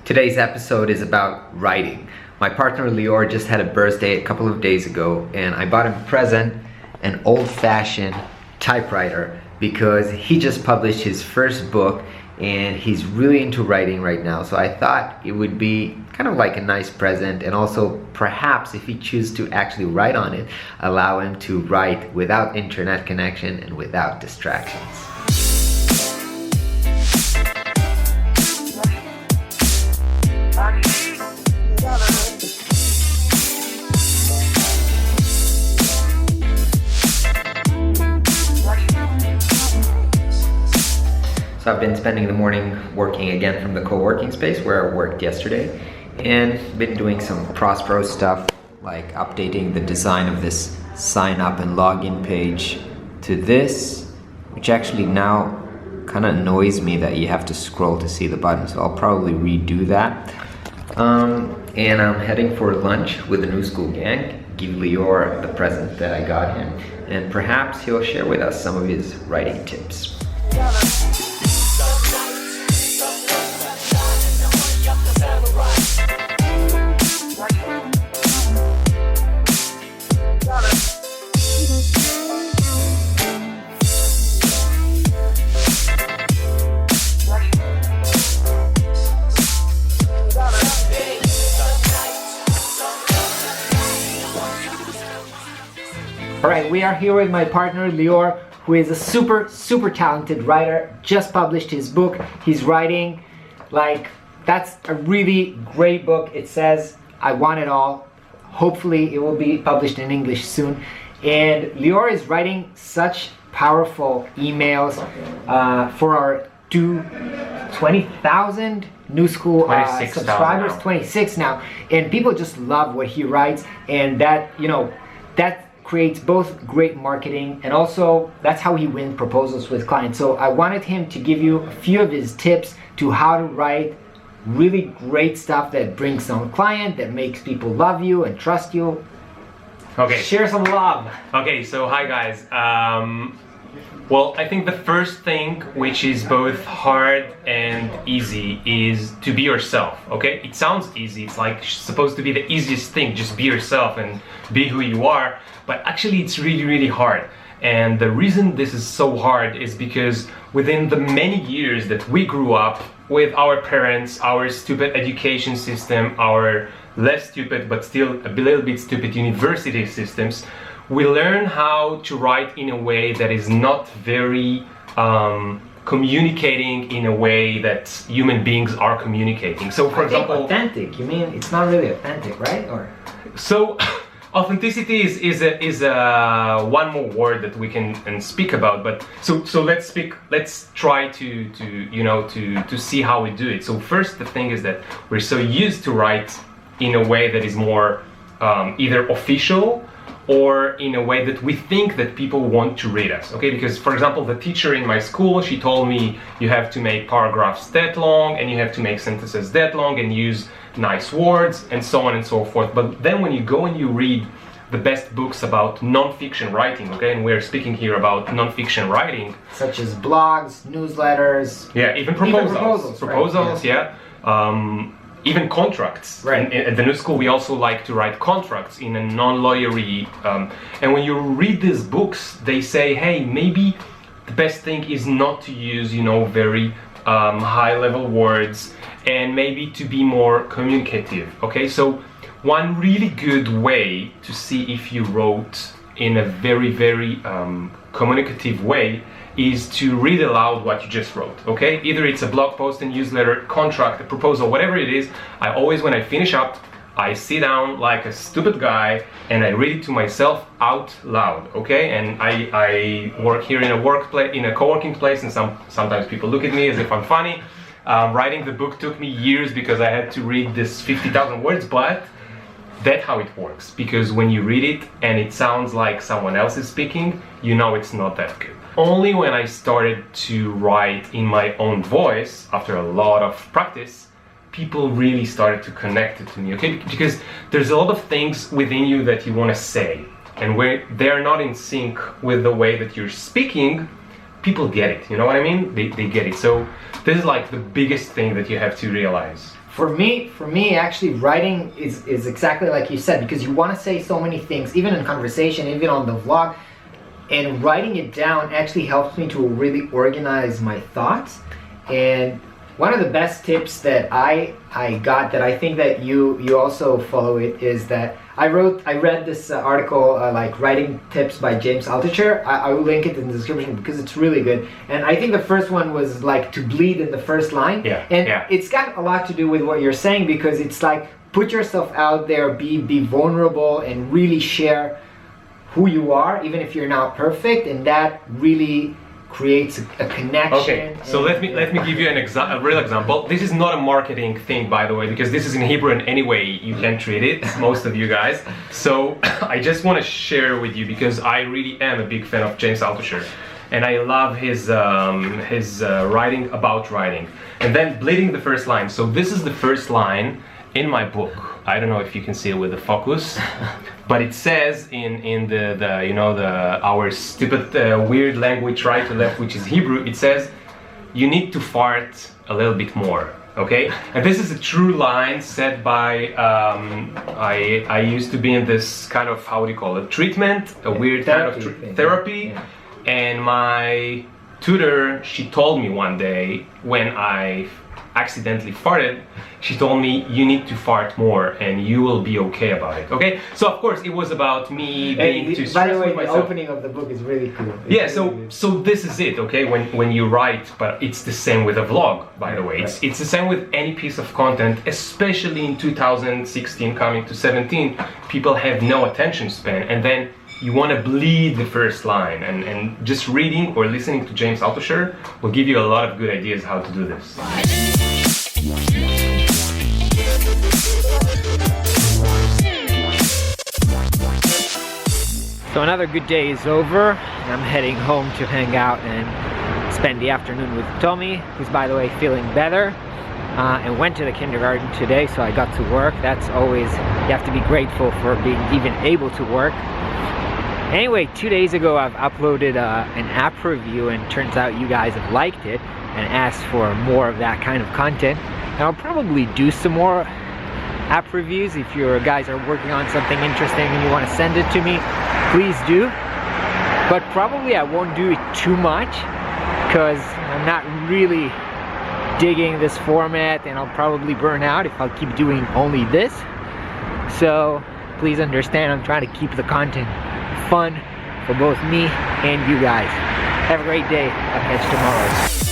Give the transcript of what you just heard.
Today's episode is about writing. My partner Lior just had a birthday a couple of days ago, and I bought him a present, an old-fashioned typewriter, because he just published his first book and he's really into writing right now. So I thought it would be kind of like a nice present, and also perhaps if he chooses to actually write on it, allow him to write without internet connection and without distractions. So I've been spending the morning working again from the co-working space where I worked yesterday, and been doing some Prospero stuff like updating the design of this sign up and login page to this, which actually now kind of annoys me that you have to scroll to see the button, so I'll probably redo that. And I'm heading for lunch with the New School gang, give Lior the present that I got him, and perhaps he'll share with us some of his writing tips. Alright, we are here with my partner Lior, who is a super talented writer, just published his book. He's writing, that's a really great book. It says, I want it all. Hopefully it will be published in English soon. And Lior is writing such powerful emails for our 20,000 New School subscribers, 26 now. And people just love what he writes, and that, that creates both great marketing, and also that's how he wins proposals with clients. So I wanted him to give you a few of his tips to how to write really great stuff that brings some client, that makes people love you and trust you. Okay. Share some love. Okay, so hi guys. Well, I think the first thing, which is both hard and easy, is to be yourself, okay? It sounds easy, it's like supposed to be the easiest thing, just be yourself and be who you are, but actually it's really hard. And the reason this is so hard is because within the many years that we grew up with our parents, our stupid education system, our less stupid but still a little bit stupid university systems, we learn how to write in a way that is not very communicating in a way that human beings are communicating. So for example, authentic, you mean it's not really authentic, right? Or so authenticity is a one more word that we can speak about, but so let's try to see how we do it. So first, the thing is that we're so used to write in a way that is more either official or in a way that we think that people want to read us, okay? Because, for example, the teacher in my school, she told me you have to make paragraphs that long, and you have to make sentences that long, and use nice words, and so on and so forth. But then when you go and you read the best books about non-fiction writing, okay? And we're speaking here about non-fiction writing. Such as blogs, newsletters. Yeah, even proposals. Proposals, right? Yeah. Even contracts. Right. At the New School, we also like to write contracts in a non-lawyery. And when you read these books, they say, hey, maybe the best thing is not to use, very high-level words, and maybe to be more communicative. Okay, so one really good way to see if you wrote in a very communicative way is to read aloud what you just wrote, okay? Either it's a blog post, a newsletter, contract, a proposal, whatever it is. I always, when I finish up, I sit down like a stupid guy and I read it to myself out loud, okay? And I work here in a co-working place, and sometimes people look at me as if I'm funny. Writing the book took me years because I had to read this 50,000 words, but that's how it works. Because when you read it and it sounds like someone else is speaking, it's not that good. Only when I started to write in my own voice, after a lot of practice, people really started to connect it to me, okay? Because there's a lot of things within you that you want to say, and where they're not in sync with the way that you're speaking, people get it, you know what I mean? They get it. So this is like the biggest thing that you have to realize. For me, actually, writing is exactly like you said, because you want to say so many things, even in conversation, even on the vlog, and writing it down actually helps me to really organize my thoughts. And one of the best tips that I got, that I think that you also follow it, is that I read this article, like writing tips by James Altucher. I will link it in the description because it's really good. And I think the first one was like to bleed in the first line. And it's got a lot to do with what you're saying, because it's like, put yourself out there, be vulnerable, and really share who you are, even if you're not perfect, and that really creates a connection. Okay, so let me give you a real example. This is not a marketing thing, by the way, because this is in Hebrew, and anyway you can treat it, most of you guys. So I just want to share with you, because I really am a big fan of James Altucher, and I love his writing about writing. And then bleeding the first line. So this is the first line in my book. I don't know if you can see it with the focus, but it says in the you know, our stupid weird language, right to left, which is Hebrew, it says you need to fart a little bit more. Okay, and this is a true line said by I used to be in this kind of, how do you call it, treatment, a weird therapy, kind of therapy. And my tutor, she told me one day when I accidentally farted, she told me, you need to fart more and you will be okay about it. Okay, so of course it was about me being too stressed. By the way, with the opening of the book is really cool. So this is it. Okay, when you write, but it's the same with a vlog, by the way. It's the same with any piece of content, especially in 2016 coming to 17. People have no attention span, and then you want to bleed the first line, and just reading or listening to James Altucher will give you a lot of good ideas how to do this. So another good day is over, and I'm heading home to hang out and spend the afternoon with Tommy, who's, by the way, feeling better, and went to the kindergarten today, so I got to work. That's always, you have to be grateful for being even able to work. Anyway, 2 days ago I've uploaded an app review, and turns out you guys have liked it and asked for more of that kind of content. And I'll probably do some more app reviews. If you guys are working on something interesting and you want to send it to me, please do. But probably I won't do it too much, because I'm not really digging this format, and I'll probably burn out if I'll keep doing only this. So please understand, I'm trying to keep the content fun for both me and you guys. Have a great day. I'll catch you tomorrow.